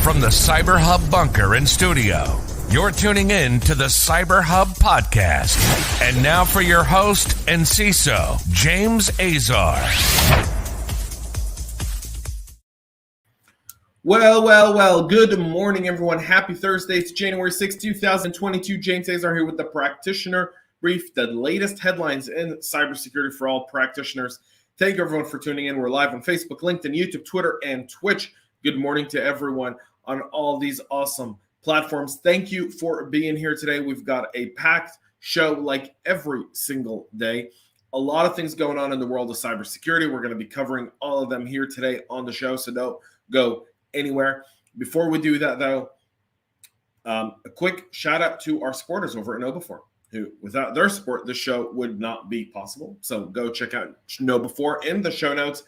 From the CyberHub bunker and studio, you're tuning in to the CyberHub Podcast. And now for your host and CISO, James Azar. Well. Good morning, everyone. Happy Thursday. It's January 6, 2022. James Azar here with the Practitioner Brief, the latest headlines in cybersecurity for all practitioners. Thank you, everyone, for tuning in. We're live on Facebook, LinkedIn, YouTube, Twitter, and Twitch. Good morning to everyone on all these awesome platforms. Thank you for being here today. We've got a packed show like every single day. A lot of things going on in the world of cybersecurity. We're going to be covering all of them here today on the show, so don't go anywhere. Before we do that, though, a quick shout out to our supporters over at KnowBe4, who, without their support, the show would not be possible. So go check out KnowBe4 in the show notes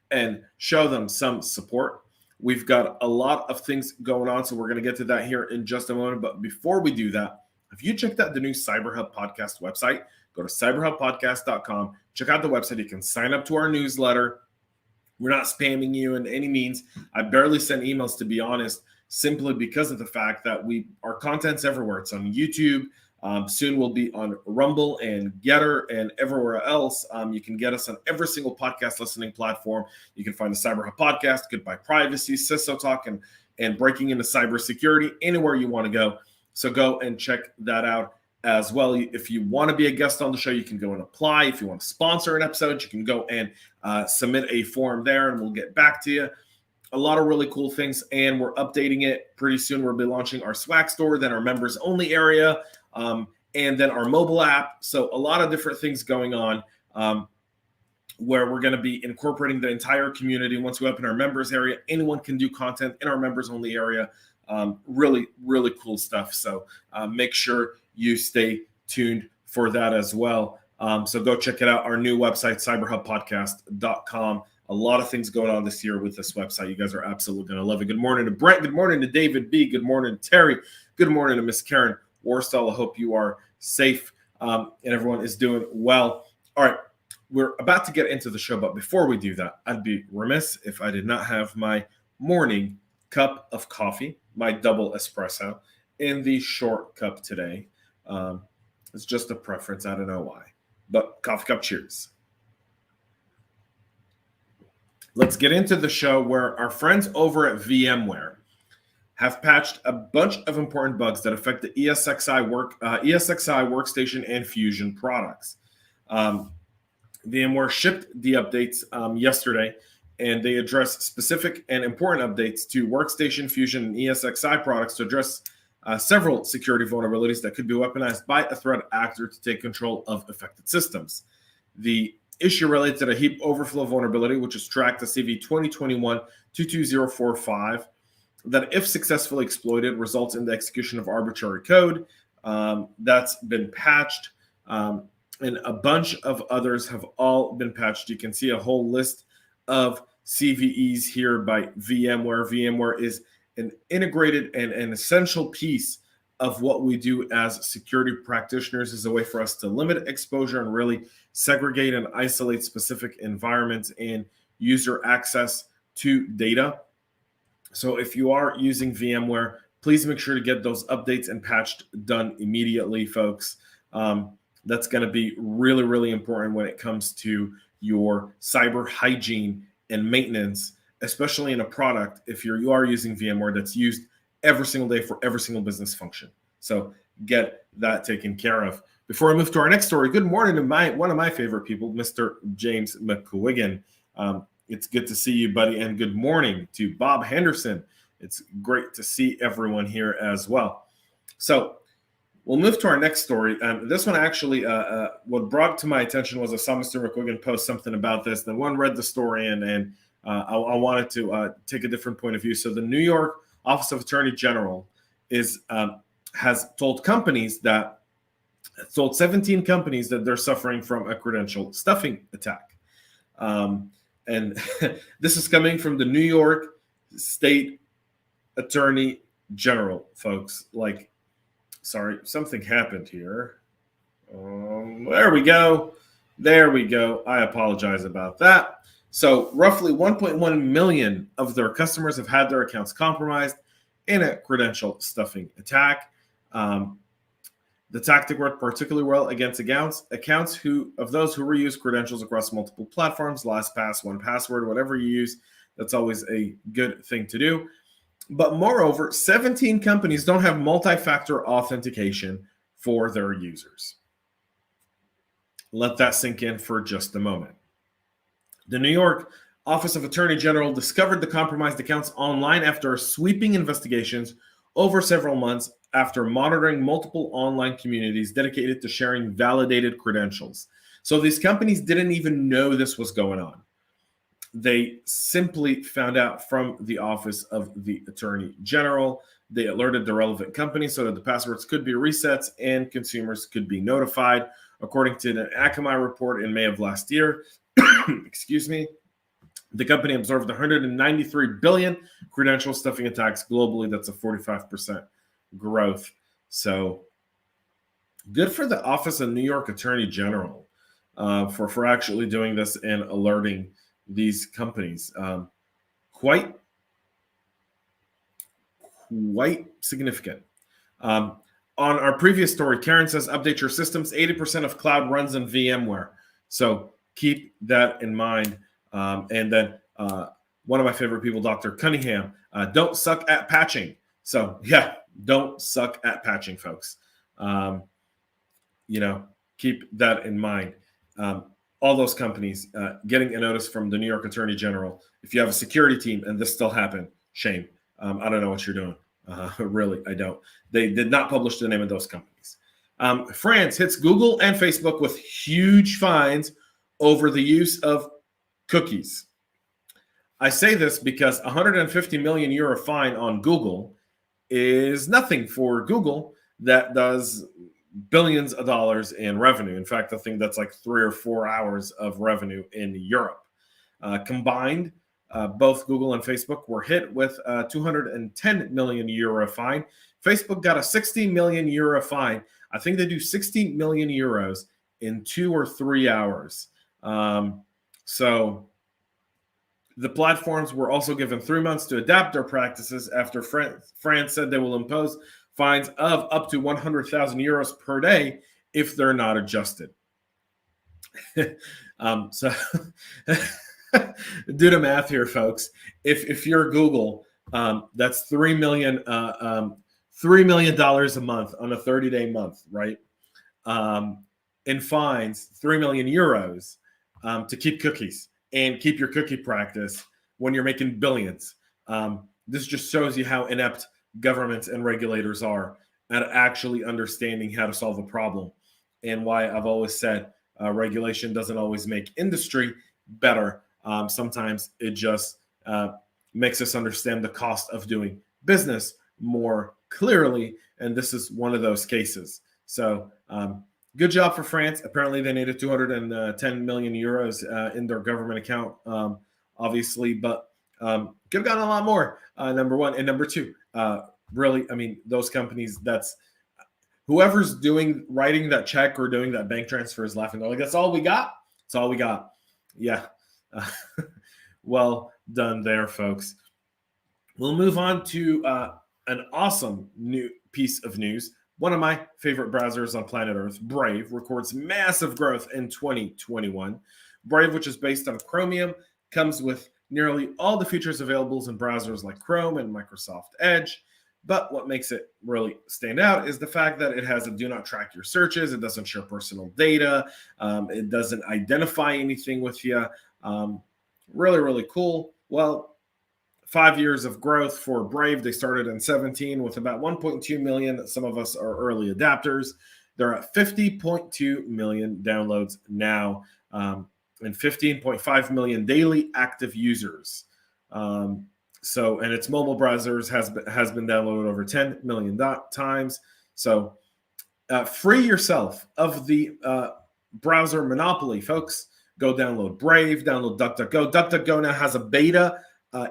and show them some support. We've got a lot of things going on, so we're going to get to that here in just a moment. But before we do that, if you checked out the new CyberHub Podcast website, go to cyberhubpodcast.com. Check out the website. You can sign up to our newsletter. We're not spamming you in any means. I barely send emails, to be honest, simply because of the fact that our content's everywhere. It's on YouTube. Soon we'll be on Rumble and Gettr and everywhere else. You can get us on every single podcast listening platform. You can find the CyberHub Podcast, Goodbye Privacy, CISO Talk, and Breaking into Cybersecurity, anywhere you want to go. So go and check that out as well. If you want to be a guest on the show, you can go and apply. If you want to sponsor an episode, you can go and submit a form there, and we'll get back to you. A lot of really cool things, and we're updating it pretty soon. We'll be launching our swag store, then our members only area, and then our mobile app. So a lot of different things going on where we're going to be incorporating the entire community. Once we open our members area, anyone can do content in our members only area. Really, really cool stuff. So make sure you stay tuned for that as well. So go check it out. Our new website, cyberhubpodcast.com. A lot of things going on this year with this website. You guys are absolutely going to love it. Good morning to Brent. Good morning to David B. Good morning to Terry. Good morning to Miss Karen Warstall. I hope you are safe and everyone is doing well. All right, we're about to get into the show, but before we do that, I'd be remiss if I did not have my morning cup of coffee, my double espresso, in the short cup today. It's just a preference. I don't know why, but coffee cup cheers. Let's get into the show where our friends over at VMware have patched a bunch of important bugs that affect the ESXi Workstation and Fusion products. VMware shipped the updates yesterday, and they address specific and important updates to Workstation, Fusion, and ESXi products to address several security vulnerabilities that could be weaponized by a threat actor to take control of affected systems. The issue relates to a heap overflow vulnerability, which is tracked as CV 2021-22045, that if successfully exploited, results in the execution of arbitrary code. That's been patched, and a bunch of others have all been patched. You can see a whole list of CVEs here by VMware. VMware is an integrated and an essential piece of what we do as security practitioners, is a way for us to limit exposure and really segregate and isolate specific environments and user access to data. So if you are using VMware, please make sure to get those updates and patched done immediately, folks. That's going to be really, really important when it comes to your cyber hygiene and maintenance, especially in a product, if you are using VMware, that's used every single day for every single business function. So get that taken care of. Before I move to our next story, good morning to one of my favorite people, Mr. James McQuiggan. It's good to see you, buddy, and good morning to Bob Henderson. It's great to see everyone here as well. So we'll move to our next story. This one actually, what brought to my attention was I saw Mr. McQuiggan post something about this. Then one read the story, and I wanted to take a different point of view. So the New York Office of Attorney General has told 17 companies that they're suffering from a credential stuffing attack. And this is coming from the New York State Attorney General, folks. Sorry, something happened here. There we go. I apologize about that. So roughly 1.1 million of their customers have had their accounts compromised, in a credential stuffing attack. The tactic worked particularly well against accounts of those who reuse credentials across multiple platforms, LastPass, 1Password, whatever you use. That's always a good thing to do. But moreover, 17 companies don't have multi-factor authentication for their users. Let that sink in for just a moment. The New York Office of Attorney General discovered the compromised accounts online after sweeping investigations over several months after monitoring multiple online communities dedicated to sharing validated credentials. So these companies didn't even know this was going on. They simply found out from the Office of the Attorney General. They alerted the relevant company so that the passwords could be reset and consumers could be notified. According to an Akamai report in May of last year, excuse me, the company observed 193 billion credential stuffing attacks globally. That's a 45% growth. So good for the Office of New York Attorney General for actually doing this and alerting these companies. Quite significant. On our previous story, Karen says, update your systems. 80% of cloud runs in VMware. So keep that in mind. And then one of my favorite people, Dr. Cunningham, don't suck at patching. So yeah, don't suck at patching, folks. Keep that in mind. All those companies getting a notice from the New York Attorney General. If you have a security team and this still happened, shame. I don't know what you're doing. Really, I don't. They did not publish the name of those companies. France hits Google and Facebook with huge fines over the use of cookies. I say this because 150 million euro fine on Google is nothing for Google that does billions of dollars in revenue. In fact, I think that's like 3 or 4 hours of revenue in Europe. Combined, both Google and Facebook were hit with a 210 million euro fine. Facebook got a 60 million euro fine. I think they do 60 million euros in 2 or 3 hours. So the platforms were also given 3 months to adapt their practices after France said they will impose fines of up to 100,000 euros per day if they're not adjusted. So do the math here, folks. If you're Google, that's $3 million a month on a 30-day month, right? In fines, 3 million euros to keep cookies and keep your cookie practice when you're making billions. This just shows you how inept governments and regulators are at actually understanding how to solve a problem, and why I've always said regulation doesn't always make industry better. Sometimes it just makes us understand the cost of doing business more clearly, and this is one of those cases. So good job for France. Apparently they needed 210 million euros in their government account, obviously, but could have gotten a lot more, number one. And number two, really, I mean, those companies, that's whoever's writing that check or doing that bank transfer is laughing. They're like, that's all we got? That's all we got. Yeah. Well done there, folks. We'll move on to an awesome new piece of news. One of my favorite browsers on planet Earth, Brave, records massive growth in 2021. Brave, which is based on Chromium, comes with nearly all the features available in browsers like Chrome and Microsoft Edge. But what makes it really stand out is the fact that it has a do not track your searches. It doesn't share personal data. It doesn't identify anything with you. Really, really cool. Well, 5 years of growth for Brave. They started in 2017 with about 1.2 million. Some of us are early adapters. They're at 50.2 million downloads now, and 15.5 million daily active users. And its mobile browsers has been downloaded over 10 million times. So free yourself of the browser monopoly, folks. Go download Brave, download DuckDuckGo. DuckDuckGo now has a beta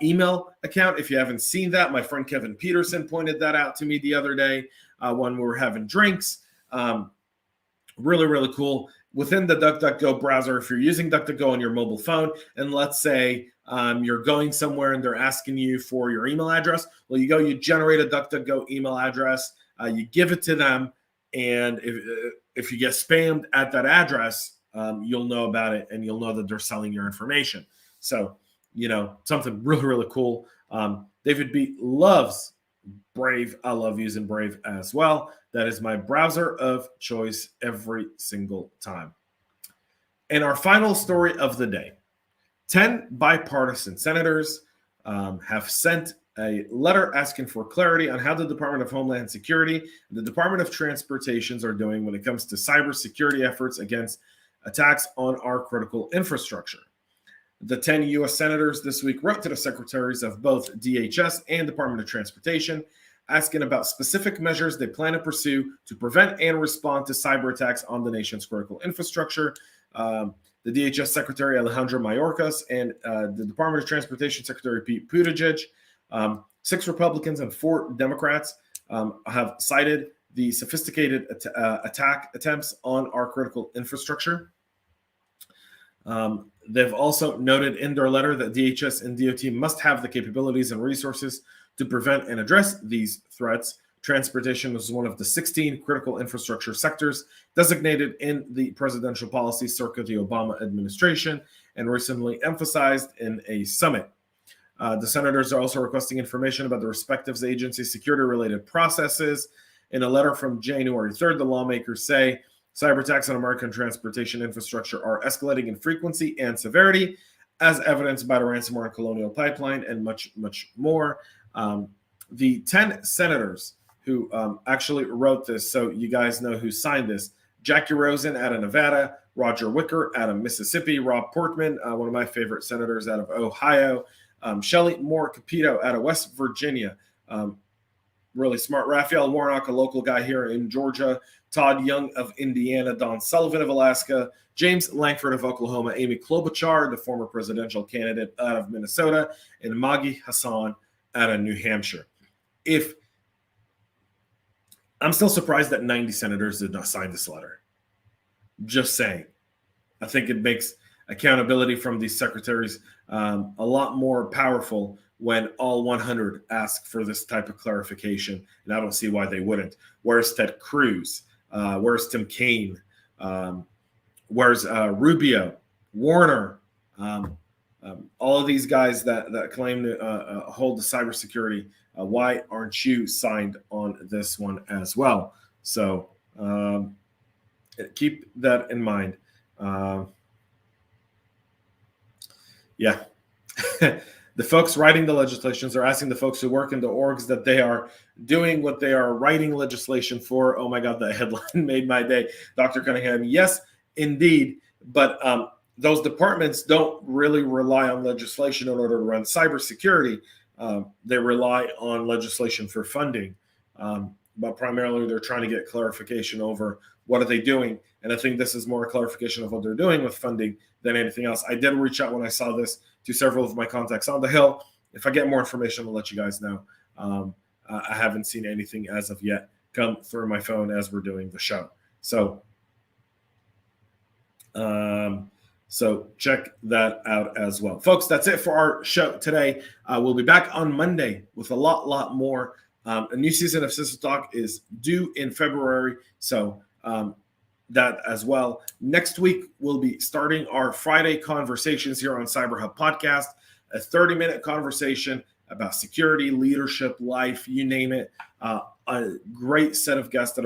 email account. If you haven't seen that, my friend Kevin Peterson pointed that out to me the other day when we were having drinks. Really, really cool. Within the DuckDuckGo browser, if you're using DuckDuckGo on your mobile phone, and let's say You're going somewhere and they're asking you for your email address. Well, you generate a DuckDuckGo email address, you give it to them, and if you get spammed at that address, you'll know about it and you'll know that they're selling your information. So, something really, really cool. David B loves Brave. I love using Brave as well. That is my browser of choice every single time. And our final story of the day. 10 bipartisan senators have sent a letter asking for clarity on how the Department of Homeland Security and the Department of Transportation are doing when it comes to cybersecurity efforts against attacks on our critical infrastructure. The 10 U.S. senators this week wrote to the secretaries of both DHS and Department of Transportation asking about specific measures they plan to pursue to prevent and respond to cyber attacks on the nation's critical infrastructure. The DHS Secretary Alejandro Mayorkas and the Department of Transportation Secretary Pete Buttigieg, 6 Republicans and 4 Democrats have cited the sophisticated attack attempts on our critical infrastructure. They've also noted in their letter that DHS and DOT must have the capabilities and resources to prevent and address these threats. Transportation is one of the 16 critical infrastructure sectors designated in the presidential policy circa the Obama administration and recently emphasized in a summit. The senators are also requesting information about the respective agencies' security-related processes. In a letter from January 3rd, the lawmakers say cyber attacks on American transportation infrastructure are escalating in frequency and severity, as evidenced by the ransomware and Colonial Pipeline, and much, much more. The 10 senators who actually wrote this, so you guys know who signed this: Jackie Rosen out of Nevada, Roger Wicker out of Mississippi, Rob Portman, one of my favorite senators out of Ohio, Shelley Moore Capito out of West Virginia, really smart, Raphael Warnock, a local guy here in Georgia, Todd Young of Indiana, Don Sullivan of Alaska, James Langford of Oklahoma, Amy Klobuchar, the former presidential candidate out of Minnesota, and Maggie Hassan out of New Hampshire. I'm still surprised that 90 senators did not sign this letter. Just saying. I think it makes accountability from these secretaries a lot more powerful when all 100 ask for this type of clarification, and I don't see why they wouldn't. Where's Ted Cruz? Where's Tim Kaine? Where's Rubio? Warner? All of these guys that claim to hold the cybersecurity, why aren't you signed on this one as well? So keep that in mind. Yeah. The folks writing the legislations are asking the folks who work in the orgs that they are doing what they are writing legislation for. Oh my God, that headline made my day. Dr. Cunningham, yes, indeed. But those departments don't really rely on legislation in order to run cybersecurity. They rely on legislation for funding. But primarily they're trying to get clarification over what are they doing. And I think this is more a clarification of what they're doing with funding than anything else. I did reach out when I saw this to several of my contacts on the Hill. If I get more information, I'll let you guys know. I haven't seen anything as of yet come through my phone as we're doing the show. So check that out as well. Folks, that's it for our show today. We'll be back on Monday with a lot more. A new season of CISO Talk is due in February. So that as well. Next week, we'll be starting our Friday conversations here on CyberHub Podcast, a 30-minute conversation about security, leadership, life, you name it. A great set of guests that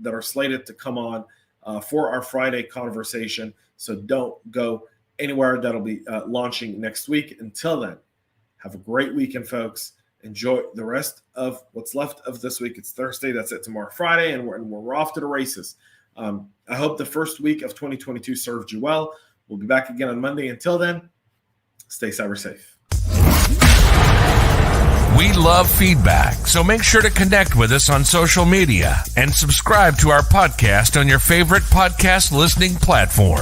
are slated to come on for our Friday conversation. So don't go anywhere. That'll be launching next week. Until then, have a great weekend, folks. Enjoy the rest of what's left of this week. It's Thursday. That's it. Tomorrow, Friday, and we're off to the races. I hope the first week of 2022 served you well. We'll be back again on Monday. Until then, stay cyber safe. We love feedback, so make sure to connect with us on social media and subscribe to our podcast on your favorite podcast listening platform.